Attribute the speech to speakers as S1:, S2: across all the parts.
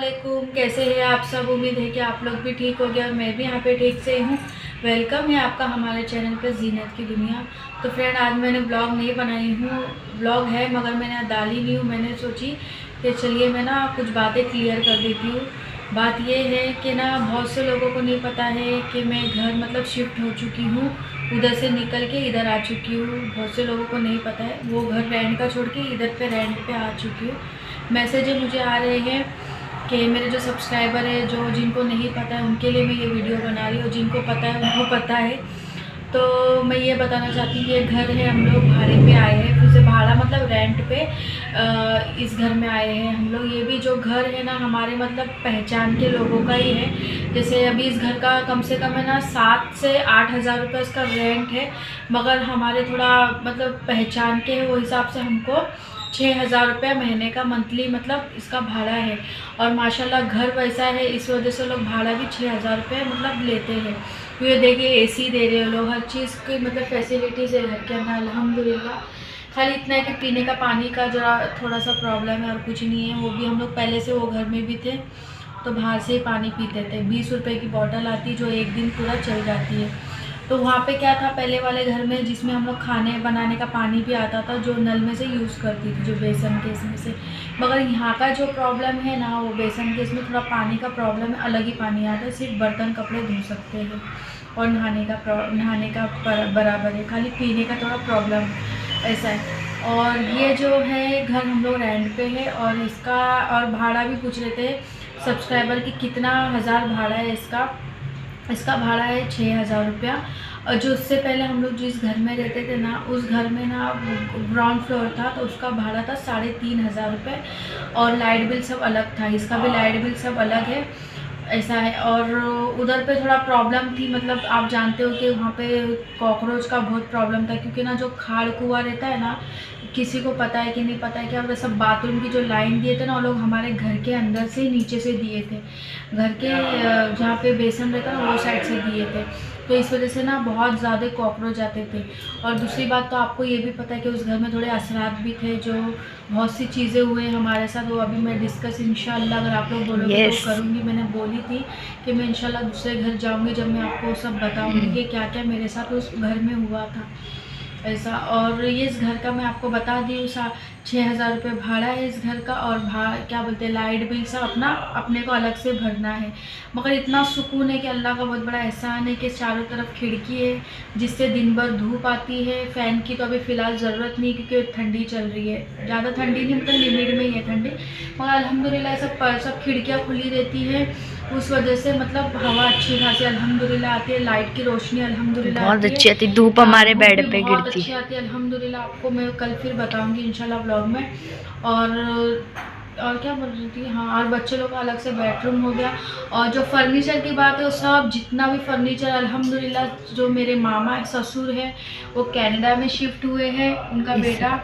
S1: अस्सलामुअलैकुम। कैसे हैं आप सब? उम्मीद है कि आप लोग भी ठीक हो गए और मैं भी यहाँ पे ठीक से हूँ। वेलकम है आपका हमारे चैनल पे जीनत की दुनिया। तो फ्रेंड, आज मैंने ब्लॉग नहीं बनाई हूँ, ब्लॉग है मगर मैंने डाली नहीं हूँ। मैंने सोची कि चलिए मैं ना कुछ बातें क्लियर कर देती हूँ। बात ये है कि ना बहुत से लोगों को नहीं पता है कि मैं घर मतलब शिफ्ट हो चुकी हूँ, उधर से निकल के इधर आ चुकी हूँ। बहुत से लोगों को नहीं पता है, वो घर रेंट का छोड़ के इधर पे रेंट पे आ चुकी हूँ। मैसेज मुझे आ रहे हैं कि मेरे जो सब्सक्राइबर है, जो जिनको नहीं पता है उनके लिए मैं ये वीडियो बना रही हूँ, जिनको पता है उनको पता है। तो मैं ये बताना चाहती हूँ कि ये घर है, हम लोग भाड़े पे आए हैं, फिर से भाड़ा मतलब रेंट पे इस घर में आए हैं हम लोग। ये भी जो घर है ना हमारे मतलब पहचान के लोगों का ही है। जैसे अभी इस घर का कम से कम है ना 7 से 8 हज़ार रुपये इसका रेंट है, मगर हमारे थोड़ा मतलब पहचान के है, वो हिसाब से हमको 6,000 रुपये महीने का मंथली मतलब इसका भाड़ा है। और माशाल्लाह घर वैसा है, इस वजह से लोग भाड़ा भी 6,000 रुपये मतलब लेते हैं। तो ये देखिए एसी दे रहे हो लोग, हर चीज़ की मतलब फैसिलिटीज़ है घर के अंदर अल्हम्दुलिल्लाह। खाली इतना है कि पीने का पानी का जरा थोड़ा सा प्रॉब्लम है और कुछ नहीं है। वो भी हम लोग पहले से वो घर में भी थे तो बाहर से ही पानी पीते थे। 20 रुपये की बोतल आती जो एक दिन पूरा चल जाती है। तो वहाँ पे क्या था पहले वाले घर में, जिसमें हम लोग खाने बनाने का पानी भी आता था जो नल में से यूज़ करती थी, जो बेसन के इसमें से। मगर यहाँ का जो प्रॉब्लम है ना, वो बेसन के इसमें थोड़ा पानी का प्रॉब्लम है, अलग ही पानी आता है, सिर्फ बर्तन कपड़े धो सकते हैं और नहाने का बराबर है, खाली पीने का थोड़ा प्रॉब्लम ऐसा है। और ये जो है घर हम लोग रेंट पे है और इसका और भाड़ा भी पूछ रहे थे सब्सक्राइबर की कितना हज़ार भाड़ा है इसका भाड़ा है 6,000 रुपया। और जो उससे पहले हम लोग जिस घर में रहते थे ना, उस घर में ना ग्राउंड फ्लोर था तो उसका भाड़ा था 3,500 रुपये और लाइट बिल सब अलग था, इसका भी लाइट बिल सब अलग है, ऐसा है। और उधर पे थोड़ा प्रॉब्लम थी, मतलब आप जानते हो कि वहाँ पे कॉकरोच का बहुत प्रॉब्लम था, क्योंकि ना जो खाड़ कुआं रहता है ना, किसी को पता है कि नहीं पता है क्या होता है, सब बाथरूम की जो लाइन दिए थे ना वो लोग हमारे घर के अंदर से नीचे से दिए थे, घर के जहाँ पे बेसन रहता ना वो साइड से दिए थे। तो इस वजह से ना बहुत ज़्यादा कॉकरोच आते थे। और दूसरी बात तो आपको ये भी पता है कि उस घर में थोड़े असरात भी थे, जो बहुत सी चीज़ें हुए हमारे साथ, वो अभी मैं डिस्कस इंशाल्लाह अगर आप लोग बोलोगे तो करूँगी। मैंने बोली थी कि मैं इंशाल्लाह दूसरे घर जाऊँगी जब मैं आपको सब बताऊँगी कि क्या क्या मेरे साथ उस घर में हुआ था ऐसा। और ये इस घर का मैं आपको बता दी हूँ 6,000 रुपये भाड़ा है इस घर का। और क्या बोलते हैं, लाइट बिल सब अपने को अलग से भरना है। मगर इतना सुकून है कि अल्लाह का बहुत बड़ा एहसान है कि चारों तरफ खिड़की है जिससे दिन भर धूप आती है। फ़ैन की तो अभी फ़िलहाल ज़रूरत नहीं क्योंकि ठंडी चल रही है, ज़्यादा ठंडी नहीं मतलब लिमिट में ही है ठंडी, मगर अल्हम्दुलिल्लाह सब खिड़कियाँ खुली रहती है, उस वजह से मतलब हवा अच्छी खासी अल्हम्दुलिल्लाह आती है। लाइट की रोशनी अल्हम्दुलिल्लाह
S2: बहुत अच्छी आती है, धूप हमारे बेड पे
S1: बहुत
S2: गिरती
S1: अच्छी आती है अल्हम्दुलिल्लाह। आपको मैं कल फिर बताऊंगी इंशाल्लाह ब्लॉग में। और क्या बोल रही थी, हाँ, और बच्चे लोग का अलग से बेडरूम हो गया। और जो फर्नीचर की बात है, वो सब जितना भी फर्नीचर अल्हम्दुलिल्लाह, जो मेरे मामा ससुर हैं वो कनाडा में शिफ्ट हुए हैं। उनका बेटा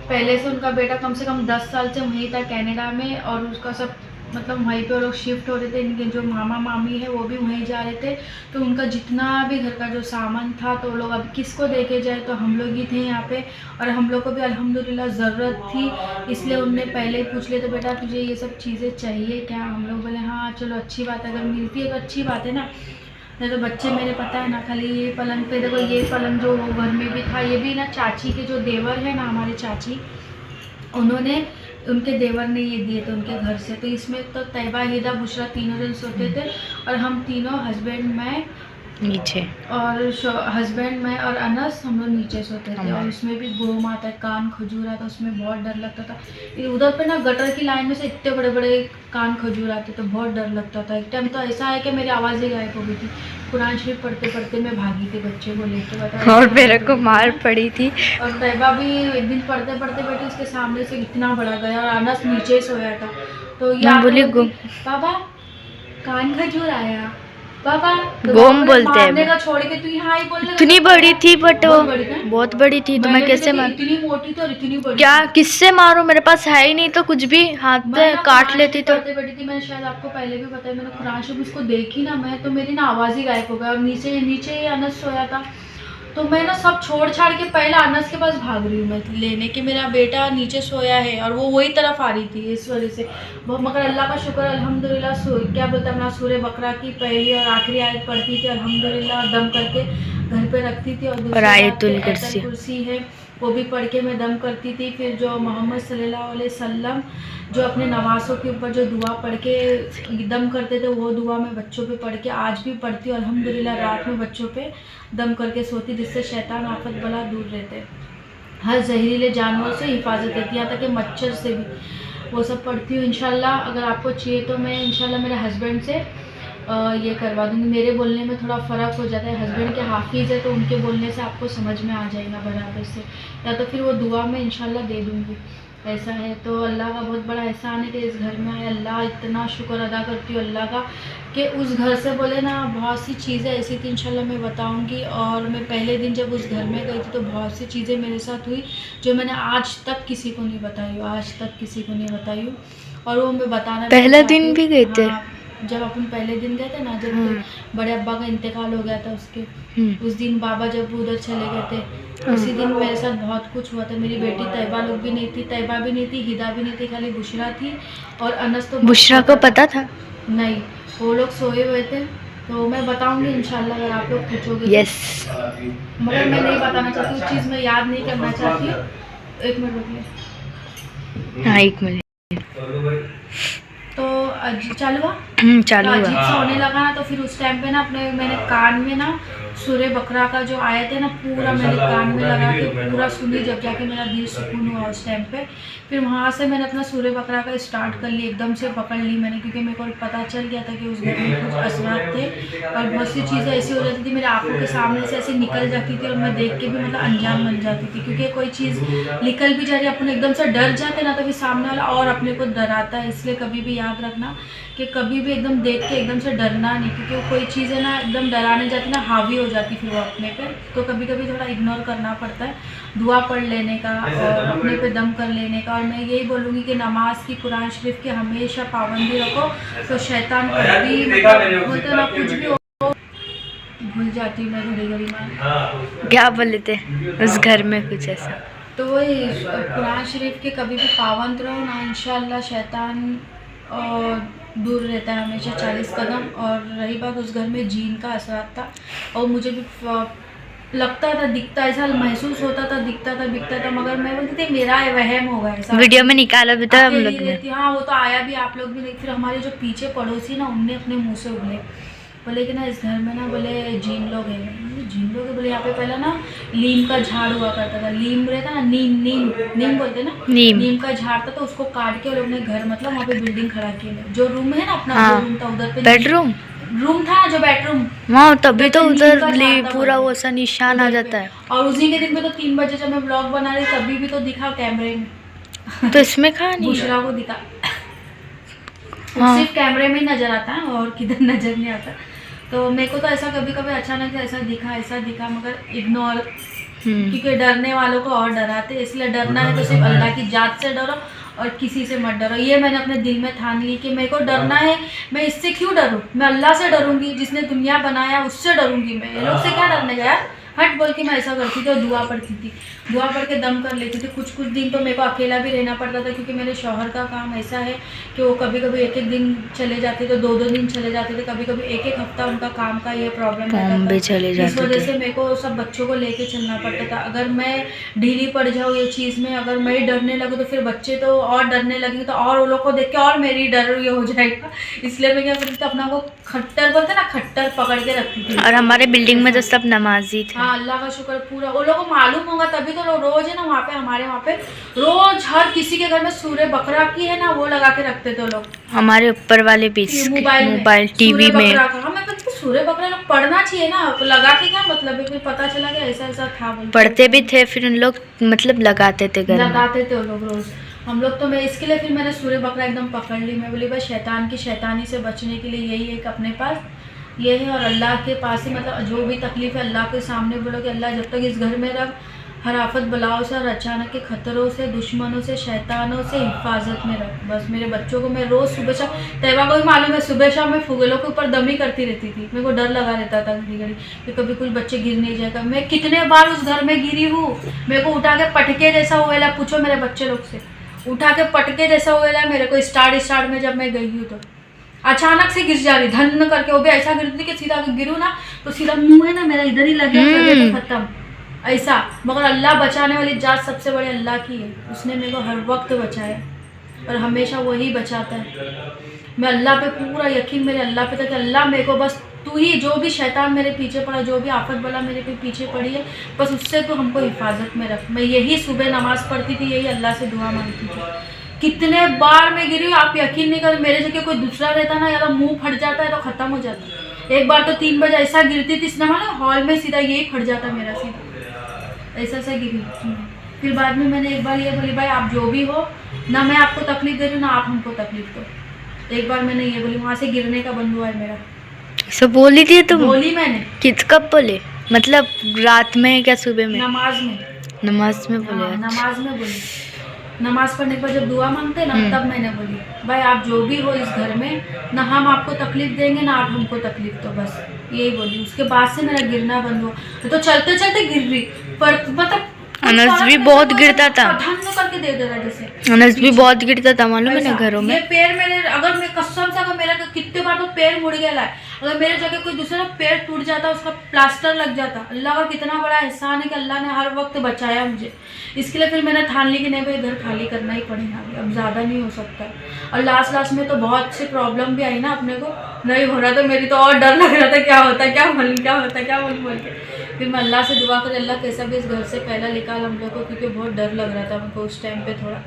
S1: पहले से उनका बेटा कम से कम 10 साल से वहीं था कनाडा में, और उसका सब मतलब वहीं पे वो लोग शिफ्ट हो रहे थे। इनके जो मामा मामी है वो भी वहीं जा रहे थे, तो उनका जितना भी घर का जो सामान था तो वो लोग अब किसको देके जाए, तो हम लोग ही थे यहाँ पे। और हम लोग को भी अल्हम्दुलिल्लाह ज़रूरत थी, इसलिए उनने पहले ही पूछ लिया था, बेटा तुझे ये सब चीज़ें चाहिए क्या? हम लोग बोले हाँ चलो अच्छी बात है, अगर मिलती है तो अच्छी बात है ना। नहीं तो बच्चे मेरे पता है ना, खाली ये पलंग पे देखो, ये पलंग जो घर में भी था, ये भी ना चाची के जो देवर है ना, हमारे चाची, उन्होंने उनके देवर ने ये दिए थे उनके घर से। तो इसमें तो तैयबा, हिदा, बुशरा तीनों जन सोते थे, और हम तीनों हस्बैंड मैं
S2: नीचे,
S1: और हस्बैंड मैं और अनस हम लोग नीचे सोते थे। और उसमें भी गोम आता है, कान खजूर आता, उसमें बहुत डर लगता था। उधर पे ना गटर की लाइन में से इतने बड़े बड़े कान खजूर आते तो बहुत डर लगता था। एक टाइम तो ऐसा है कि मेरी आवाज़ ही गायब हो गई थी, कुरान शरीफ पढ़ते पढ़ते मैं भागी थी बच्चे को लेके, बता।
S2: और मेरे को मार पड़ी थी।
S1: और तैयबा भी एक दिन पढ़ते पढ़ते बैठी, उसके सामने से इतना बड़ा गया और अनस नीचे सोया था। तो
S2: मैं बोली
S1: पापा कान खजूर आया, पापा तो
S2: गोम बोलते हैं।
S1: का छोड़ के तू यहाँ ही बोलने लगा।
S2: इतनी बड़ी थी, बट वो
S1: बहुत
S2: बड़ी थी, तो मैं कैसे मार,
S1: इतनी मोटी तो और इतनी बड़ी
S2: क्या किससे मारूं, मेरे पास है ही नहीं, तो कुछ भी हाथ पे काट लेती। तो
S1: पढ़ते बैठी थी, मैंने शायद आपको पहले भी बताया, मैंने कुरान शरीफ उसको देखी ना, मैं तो मेरी ना आवाज़ ही गायब हो गया। और नीचे नीचे ही अनस सोया था। तो मैं ना सब छोड़ छाड़ के पहले अनस के पास भाग रही हूँ मैं लेने कि मेरा बेटा नीचे सोया है और वो वही तरफ आ रही थी इस वजह से। मगर अल्लाह का शुक्र अल्हम्दुलिल्लाह क्या बोलते हैं अपना सूर्य बकरा की पहली और आखिरी आयत पढ़ती थी अल्हम्दुलिल्लाह, दम करके घर पे रखती थी। और दूसरी
S2: आयतुल
S1: आयतुल कुर्सी है वो भी पढ़ के मैं दम करती थी। फिर जो मोहम्मद सल्लल्लाहु अलैहि वसल्लम जो अपने नवासों के ऊपर जो दुआ पढ़ के दम करते थे वो दुआ मैं बच्चों पे पढ़ के आज भी पढ़ती हूँ अल्हम्दुलिल्लाह। रात में बच्चों पे दम करके सोती जिससे शैतान आफत बला दूर रहते, हर जहरीले जानवर से हिफाजत रहती, यहाँ तक कि मच्छर से भी। वो सब पढ़ती हूँ इंशाल्लाह। अगर आपको चाहिए तो मैं इंशाल्लाह मेरे हस्बैंड से ये करवा दूँगी। मेरे बोलने में थोड़ा फ़र्क हो जाता है, हस्बैंड के हाफिज़ है तो उनके बोलने से आपको समझ में आ जाएगा बराबर से, या तो फिर वो दुआ में इंशाल्लाह दे दूँगी। ऐसा है तो अल्लाह का बहुत बड़ा एहसान है कि इस घर में आए। अल्लाह इतना शुक्र अदा करती हूँ अल्लाह का कि उस घर से बोले ना बहुत सी चीज़ें ऐसी थी इंशाल्लाह मैं बताऊँगी। और मैं पहले दिन जब उस घर में गई थी तो बहुत सी चीज़ें मेरे साथ हुई जो मैंने आज तक किसी को नहीं बताई हूँ, आज तक किसी को नहीं बताई हूँ। और वो मैं बताना
S2: पहला दिन भी गए थे।
S1: हाँ, जब अपन पहले दिन गए थे ना, जब बड़े अब्बा का इंतकाल हो गया था उसके उस दिन बाबा जब उधर चले गए थे उसी दिन मेरे साथ बहुत कुछ हुआ था। मेरी बेटी तैयबा लोग भी नहीं थी, तैयबा भी नहीं थी, हिदा भी नहीं थी, खाली बुशरा थी और अनस। तो
S2: बुशरा को पता था?
S1: नहीं, वो लोग सोए हुए थे। तो मैं बताऊंगी इंशाल्लाह अगर आप लोग पूछोगे।
S2: यस।
S1: मगर मैं नहीं बताना चाहती, उस चीज़ में याद नहीं करना चाहती हूँ। 1 मिनट रुकिए।
S2: हाँ 1 मिनट।
S1: तो चालू हुआ
S2: चालू
S1: अजीब
S2: हुआ।
S1: सा होने लगा ना, तो फिर उस टाइम पे ना अपने मैंने कान में ना सूर्य बकरा का जो आया था ना पूरा मैंने कान में लगा के पूरा सुनी, जब जाके मेरा दिल सुकून हुआ उस टाइम पे। फिर वहाँ से मैंने अपना सूर्य बकरा का स्टार्ट कर लिया, एकदम से पकड़ ली मैंने, क्योंकि मेरे को पता चल गया था कि उस घर में कुछ असरात थे और बहुत सी चीज़ें ऐसी हो जाती थी मेरे आंखों के सामने से ऐसे निकल जाती थी और मैं देख के भी मतलब अनजान बन जाती थी। क्योंकि कोई चीज़ निकल भी जा रही अपन एकदम से डर जाते ना, तो फिर सामने वाला और अपने को डराता है। इसलिए कभी भी याद रखना कि कभी भी एकदम देख के एकदम से डरना नहीं, क्योंकि कोई चीज़ है ना एकदम डराने जाती ना हावी हो जाती फिर वो अपने पे। तो कभी कभी थोड़ा इग्नोर करना पड़ता है, दुआ पढ़ लेने का और अपने पे दम कर लेने का। और मैं यही बोलूँगी कि नमाज की, कुरान शरीफ की हमेशा पाबंदी रखो, तो शैतान कभी मतलब ना कुछ भी हो। भूल जाती हूँ मैं घड़ी घड़ी में
S2: क्या बोले थे उस घर में कुछ ऐसा।
S1: तो वही कुरान शरीफ के कभी भी पाबंद रहो ना, इंशाल्लाह शैतान दूर रहता है हमेशा 40 कदम। और रही बात उस घर में जीन का असर था और मुझे भी लगता था, दिखता ऐसा महसूस होता था, दिखता था, बिकता था, मगर मैं बोलती थी मेरा वहम होगा ऐसा।
S2: वीडियो में निकाला भी था हम लोग ने।
S1: हाँ वो तो आया भी, आप लोग भी नहीं। फिर हमारे जो पीछे पड़ोसी ना उनने अपने मुँह से बोले, बोले कि ना इस घर में ना बोले जीन लोग हैं। जीन लोग है बोले, यहाँ पे पहले ना नीम का झाड़ हुआ करता था, नीम रहता ना, नीम नीम नीम बोलते ना, नीम का झाड़ था। तो उसको काट के लोग ने घर मतलब वहाँ पे बिल्डिंग खड़ा किया, जो रूम है ना अपना,
S2: हाँ,
S1: रूम था उधर पे,
S2: बेडरूम
S1: रूम था जो बेडरूम,
S2: वहाँ तभी तो उधर पूरा वो सा निशान आ जाता है।
S1: और उसी के दिन पे तो 3 बजे जब मैं ब्लॉग बना रही तभी भी तो दिखा कैमरे में।
S2: तो इसमें कहा नहीं,
S1: बुशरा को दिखा।
S2: हाँ।
S1: सिर्फ कैमरे में ही नजर आता है और किधर नजर नहीं आता। तो मेरे को तो ऐसा कभी कभी अचानक से ऐसा दिखा मगर इग्नोर, क्योंकि डरने वालों को और डराते, इसलिए डरना है तो सिर्फ अल्लाह की जात से डरो और किसी से मत डरो। ये मैंने अपने दिल में ठान ली कि मेरे को डरना है, मैं इससे क्यों डरूं, मैं अल्लाह से डरूंगी जिसने दुनिया बनाया, उससे डरूंगी मैं, ये लोग से क्या डरने का यार, हट बोल के मैं ऐसा करती थी और दुआ पढ़ती थी, दुआ पढ़ के दम कर लेती थी। कुछ दिन तो मेरे को अकेला भी रहना पड़ता था, क्योंकि मेरे शौहर का काम ऐसा है कि वो कभी कभी 1-1 दिन चले जाते थे, 2-2 दिन चले जाते थे, कभी कभी 1-1 हफ्ता उनका काम का ये प्रॉब्लम रहता था। इस वजह से मेरे को सब बच्चों को लेके चलना पड़ता था। अगर मैं ढीली पड़ जाऊँ ये चीज़ में, अगर मैं डरने लगूँ तो फिर बच्चे तो और डरने लगेंगे, तो और वो लोग को देख के और मेरी डर ये हो जाएगा। इसलिए मैं क्या करती थी, अपना को खट्टर बोलते ना, खट्टर पकड़ के रखती थी।
S2: और हमारे बिल्डिंग में तो सब नमाजी थे।
S1: हाँ अल्लाह का शुक्र, पूरा वो लोगों को मालूम होगा तभी तो रोज है ना वहाँ पे, हमारे वहाँ पे रोज हर किसी के घर में सूर्य बकरा की है ना वो लगा के रखते थे लोग,
S2: हमारे ऊपर वाले पीस मोबाइल टीवी में।
S1: हमें पता सूर्य बकरा लोग पढ़ना चाहिए ना, लगा के क्या मतलब है। फिर पता चला कि ऐसा ऐसा था,
S2: पढ़ते भी थे, फिर उन लोग मतलब लगाते थे घर में,
S1: लगाते थे वो लोग रोज। हम लोग तो मैं इसके लिए फिर मैंने सूर्य बकरा एकदम पकड़ ली। मैं बोली भाई शैतान की शैतानी से बचने के लिए यही एक अपने पास ये है, और अल्लाह के पास ही मतलब जो भी तकलीफ है अल्लाह के सामने बोलो कि अल्लाह जब तक इस घर में रख, हर आफत बलाओं से और अचानक के खतरों से, दुश्मनों से, शैतानों से हिफाजत में रख। बस मेरे बच्चों को मैं रोज़ सुबह शाम, तैयबा को भी मालूम है, सुबह शाम मैं फुगलों के ऊपर दमी करती रहती थी। मेरे को डर लगा रहता था घड़ी घड़ी कि कभी कुछ बच्चे गिर नहीं जाएगा। मैं कितने बार उस घर में गिरी हूँ, मेरे को उठा के पटके जैसा हुआ, पूछो मेरे बच्चे लोग से, उठा के पटके जैसा हुआ मेरे को। स्टार्ट में जब मैं गई हूँ तो अचानक से गिर जा रही धन करके, वो भी ऐसा गिरती थी कि सीधा गिरूँ ना तो सीधा मुंह है ना मेरा इधर ही लगे तो खत्म ऐसा। मगर अल्लाह बचाने वाली जात सबसे बड़ी अल्लाह की है, उसने मेरे को हर वक्त बचाया और हमेशा वही बचाता है। मैं अल्लाह पे पूरा यकीन मेरे अल्लाह पे था कि अल्लाह मेरे को बस तू ही, जो भी शैतान मेरे पीछे पड़ा, जो भी आफत बला मेरे पे पीछे पड़ी है, बस उससे तो हमको हिफाजत में रख। मैं यही सुबह नमाज़ पढ़ती थी, यही अल्लाह से दुआ मांगती थी। कितने बार मैं गिरी हूँ, आप यकीन नहीं कर। मेरे जगह कोई दूसरा रहता ना, या तो मुँह फट जाता है तो ख़त्म हो जाता। एक बार तो 3 बजे ऐसा गिरती थी ना, हॉल में सीधा यही फट जाता मेरा, सीधा ऐसा गिरी। फिर बाद में मैंने एक बार ये बोली, भाई आप जो भी हो ना, मैं आपको तकलीफ दे रही हूँ ना आप हमको तकलीफ दो। एक बार मैंने ये बोली, वहाँ से गिरने का बंद हुआ है मेरा।
S2: सब बोली थी तुम?
S1: बोली मैंने।
S2: किस कब बोले? मतलब रात में क्या सुबह में?
S1: नमाज में।
S2: नमाज में बोले?
S1: हाँ, नमाज में बोली। नमाज पढ़ने के बाद जब दुआ मांगते ना, तब मैंने बोली, भाई आप जो भी हो इस घर में, ना हम आपको तकलीफ देंगे ना आप हमको तकलीफ दो, बस यही बोली। उसके बाद से मेरा गिरना बंद हुआ। तो चलते चलते गिर रही, पर मतलब
S2: अनस भी बहुत गिरता था,
S1: करके दे दे रहा जैसे।
S2: अनस भी बहुत गिरता था मालूम है ना घरों में।
S1: ये पैर मेरे, अगर मैं कसम से, अगर मेरा कितने बार तो पैर मुड़ गया है, अगर मेरे जगह कोई दूसरा पैर टूट जाता, उसका प्लास्टर लग जाता। अल्लाह का कितना बड़ा एहसान है कि अल्लाह ने हर वक्त बचाया मुझे। इसके लिए फिर मैंने ठान ली कि नहीं भाई घर खाली करना ही पड़ेगा, अब ज़्यादा नहीं हो सकता। और लास्ट में तो बहुत सी प्रॉब्लम भी आई ना, अपने को नहीं हो रहा था, मेरी तो और डर लग रहा था क्या होता क्या बोल के। फिर मैं अल्लाह से दुआ कर, अल्लाह कैसा भी इस घर से पहला निकाल हम लोग को, क्योंकि बहुत डर लग रहा था हमको उस टाइम पे थोड़ा।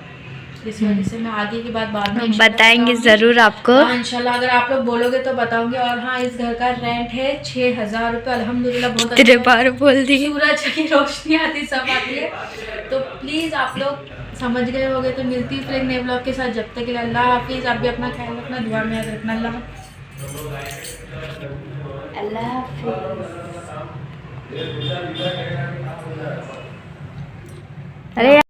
S1: इस वजह से मैं आगे की बात बाद में
S2: बताएंगे ज़रूर आपको।
S1: हाँ इंशाल्लाह, अगर आप लोग बोलोगे तो बताऊंगी। और हाँ, इस घर का रेंट है 6000 रुपये, अल्हम्दुलिल्लाह बहुत
S2: तेरे बार बोल दी।
S1: सूरज की रोशनी आती सब आती है। तो प्लीज़ आप लोग समझ गए होगे। तो मिलती हूँ फिर एक नए ब्लॉग के साथ, जब तक के लिए अल्लाह हाफिज़। आप भी अपना ख्याल रखना, दुआ में याद रखना। अल्लाह हाफिज़।
S2: अरे